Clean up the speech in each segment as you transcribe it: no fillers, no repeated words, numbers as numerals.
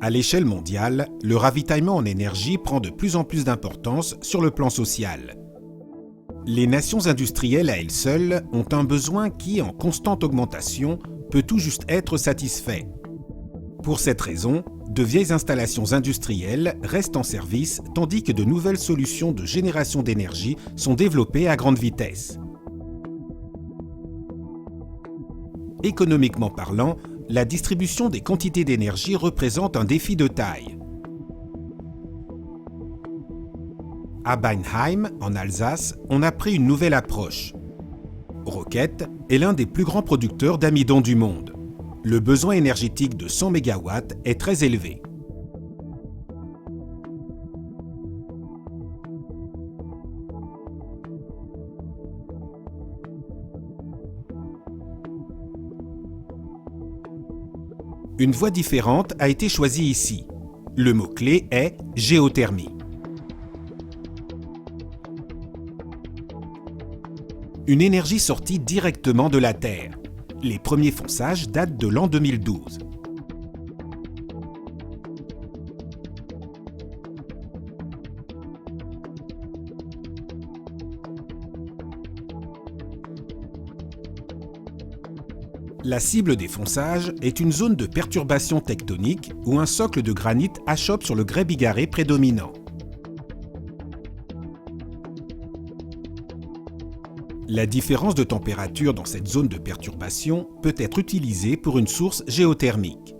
À l'échelle mondiale, le ravitaillement en énergie prend de plus en plus d'importance sur le plan social. Les nations industrielles à elles seules ont un besoin qui, en constante augmentation, peut tout juste être satisfait. Pour cette raison, de vieilles installations industrielles restent en service tandis que de nouvelles solutions de génération d'énergie sont développées à grande vitesse. Économiquement parlant, la distribution des quantités d'énergie représente un défi de taille. À Beinheim, en Alsace, on a pris une nouvelle approche. Rocket est l'un des plus grands producteurs d'amidon du monde. Le besoin énergétique de 100 MW est très élevé. Une voie différente a été choisie ici. Le mot-clé est « géothermie ». Une énergie sortie directement de la Terre. Les premiers fonçages datent de l'an 2012. La cible des fonçages est une zone de perturbation tectonique où un socle de granit achoppe sur le grès bigarré prédominant. La différence de température dans cette zone de perturbation peut être utilisée pour une source géothermique.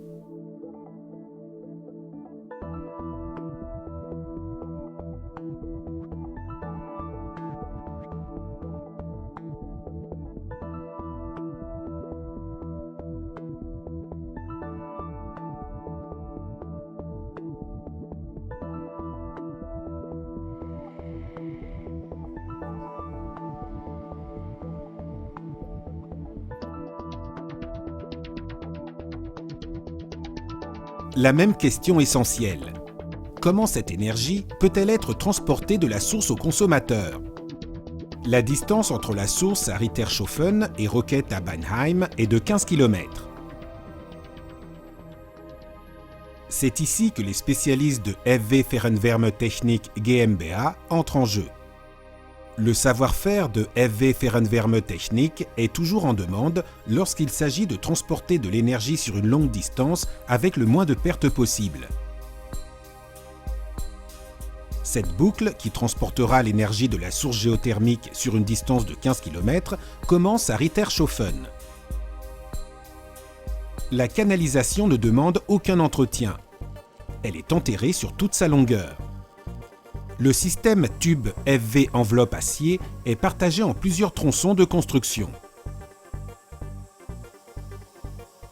La même question essentielle. Comment cette énergie peut-elle être transportée de la source au consommateur? La distance entre la source à Rittershofen et Rocket à Beinheim est de 15 km. C'est ici que les spécialistes de FW Fernwärmetechnik GmbH entrent en jeu. Le savoir-faire de FW Fernwärmetechnik est toujours en demande lorsqu'il s'agit de transporter de l'énergie sur une longue distance avec le moins de pertes possible. Cette boucle, qui transportera l'énergie de la source géothermique sur une distance de 15 km, commence à Rittershofen. La canalisation ne demande aucun entretien. Elle est enterrée sur toute sa longueur. Le système tube FW enveloppe acier est partagé en plusieurs tronçons de construction.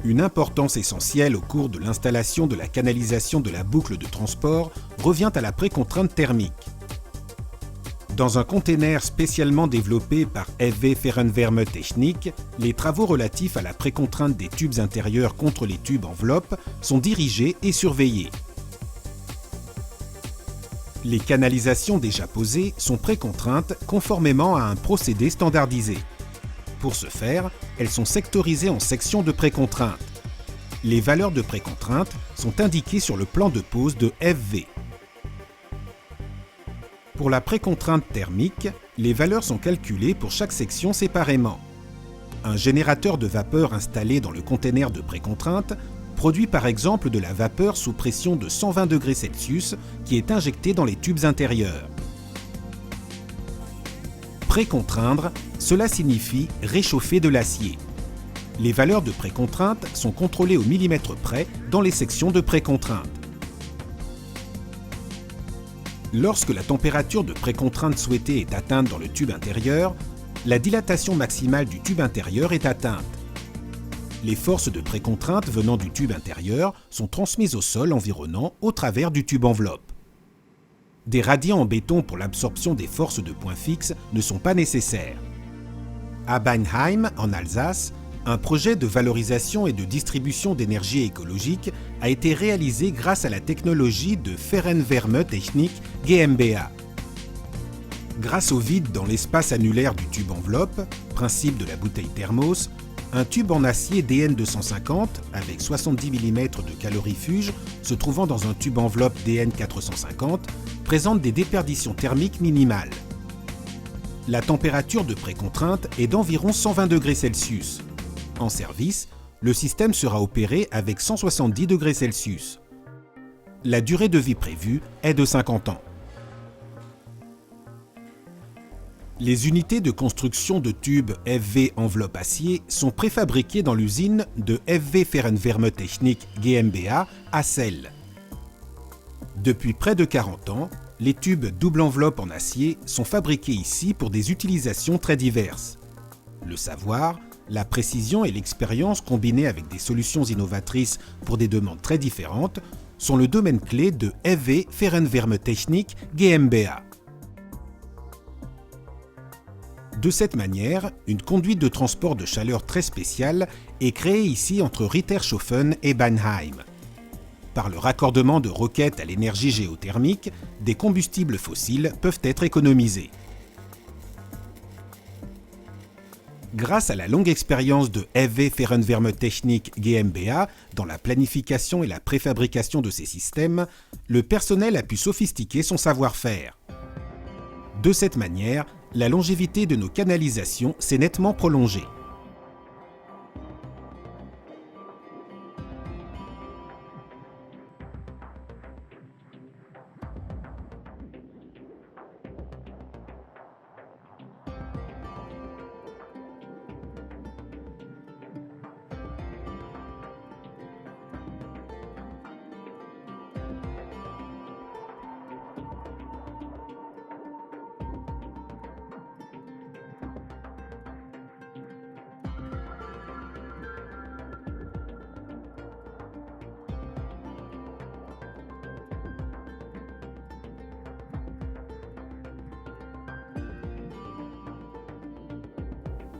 Une importance essentielle au cours de l'installation de la canalisation de la boucle de transport revient à la précontrainte thermique. Dans un container spécialement développé par FW Fernwärmetechnik, les travaux relatifs à la précontrainte des tubes intérieurs contre les tubes enveloppes sont dirigés et surveillés. Les canalisations déjà posées sont précontraintes conformément à un procédé standardisé. Pour ce faire, elles sont sectorisées en sections de précontrainte. Les valeurs de précontrainte sont indiquées sur le plan de pose de FW. Pour la précontrainte thermique, les valeurs sont calculées pour chaque section séparément. Un générateur de vapeur installé dans le container de précontrainte produit par exemple de la vapeur sous pression de 120 degrés Celsius qui est injectée dans les tubes intérieurs. Précontraindre, cela signifie réchauffer de l'acier. Les valeurs de précontrainte sont contrôlées au millimètre près dans les sections de précontrainte. Lorsque la température de précontrainte souhaitée est atteinte dans le tube intérieur, la dilatation maximale du tube intérieur est atteinte. Les forces de précontrainte venant du tube intérieur sont transmises au sol environnant au travers du tube enveloppe. Des radians en béton pour l'absorption des forces de point fixe ne sont pas nécessaires. À Beinheim, en Alsace, un projet de valorisation et de distribution d'énergie écologique a été réalisé grâce à la technologie de Fernwärmetechnik GmbH. Grâce au vide dans l'espace annulaire du tube enveloppe, principe de la bouteille thermos, Un tube en acier DN250 avec 70 mm de calorifuge se trouvant dans un tube enveloppe DN450 présente des déperditions thermiques minimales. La température de précontrainte est d'environ 120 degrés Celsius. En service, le système sera opéré avec 170 degrés Celsius. La durée de vie prévue est de 50 ans. Les unités de construction de tubes FV enveloppe acier sont préfabriquées dans l'usine de FV Fehrenwärmetechnik GmbH à Celle. Depuis près de 40 ans, les tubes double enveloppe en acier sont fabriqués ici pour des utilisations très diverses. Le savoir, la précision et l'expérience combinés avec des solutions innovatrices pour des demandes très différentes sont le domaine clé de FV Fehrenwärmetechnik GmbH. De cette manière, une conduite de transport de chaleur très spéciale est créée ici entre Rittershofen et Beinheim. Par le raccordement de roquettes à l'énergie géothermique, des combustibles fossiles peuvent être économisés. Grâce à la longue expérience de FV Fehrenwärmetechnik GmbH dans la planification et la préfabrication de ces systèmes, le personnel a pu sophistiquer son savoir-faire. De cette manière, la longévité de nos canalisations s'est nettement prolongée.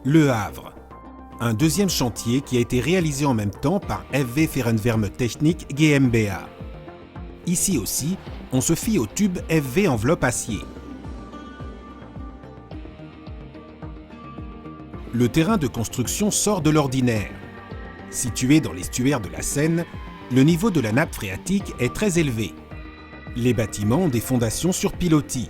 Le Havre. Un deuxième chantier qui a été réalisé en même temps par FV Fehrenwärmetechnik GmbH. Ici aussi, on se fie au tube FV enveloppe acier. Le terrain de construction sort de l'ordinaire. Situé dans l'estuaire de la Seine, le niveau de la nappe phréatique est très élevé. Les bâtiments ont des fondations sur pilotis.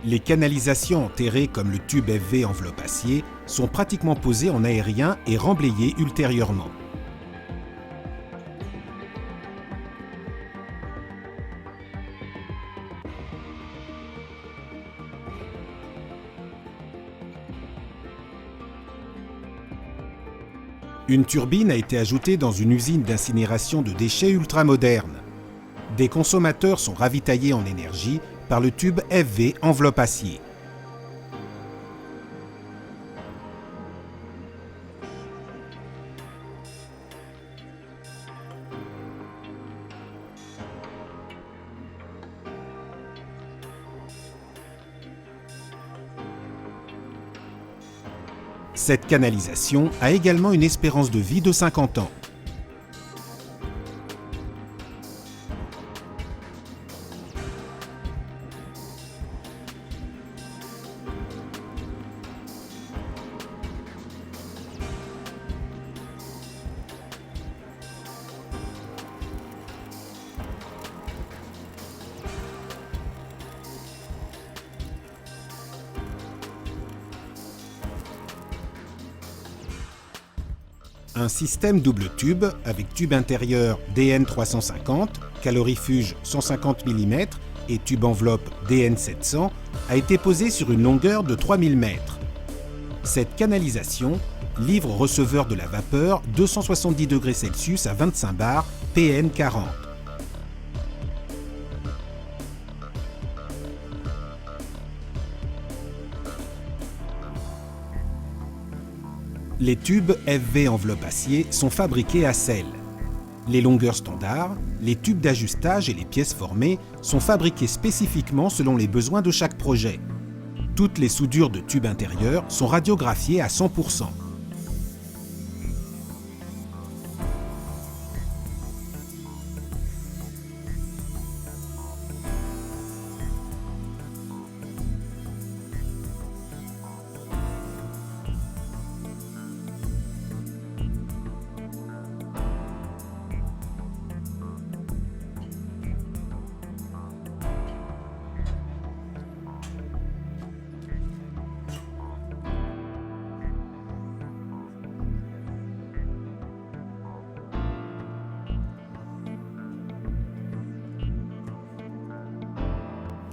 Les canalisations enterrées comme le tube FV enveloppe acier sont pratiquement posées en aérien et remblayées ultérieurement. Une turbine a été ajoutée dans une usine d'incinération de déchets ultramoderne. Des consommateurs sont ravitaillés en énergie par le tube FV enveloppe acier. Cette canalisation a également une espérance de vie de 50 ans. Un système double tube avec tube intérieur DN350, calorifuge 150 mm et tube enveloppe DN700 a été posé sur une longueur de 3000 mètres. Cette canalisation livre au receveur de la vapeur 270 degrés Celsius à 25 bars PN40. Les tubes FV enveloppe acier sont fabriqués à Celle. Les longueurs standards, les tubes d'ajustage et les pièces formées sont fabriquées spécifiquement selon les besoins de chaque projet. Toutes les soudures de tubes intérieurs sont radiographiées à 100%.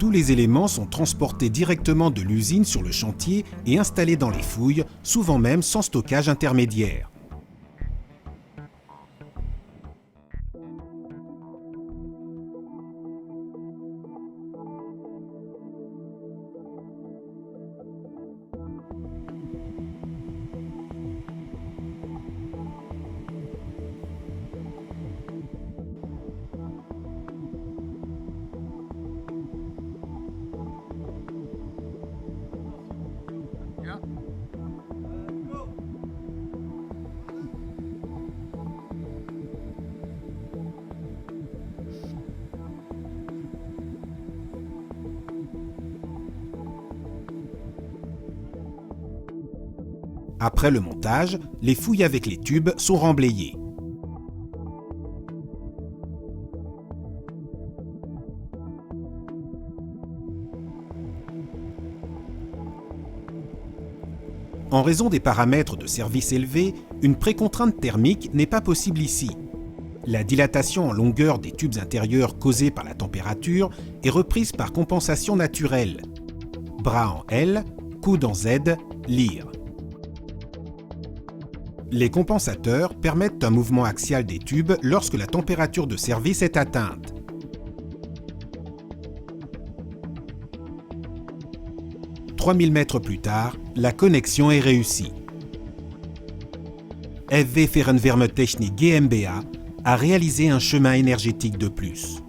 Tous les éléments sont transportés directement de l'usine sur le chantier et installés dans les fouilles, souvent même sans stockage intermédiaire. Après le montage, les fouilles avec les tubes sont remblayées. En raison des paramètres de service élevés, une précontrainte thermique n'est pas possible ici. La dilatation en longueur des tubes intérieurs causée par la température est reprise par compensation naturelle. Bras en L, coude en Z, lyre. Les compensateurs permettent un mouvement axial des tubes lorsque la température de service est atteinte. « 3000 mètres plus tard, la connexion est réussie. FW Fernwärmetechnik GmbH a réalisé un chemin énergétique de plus.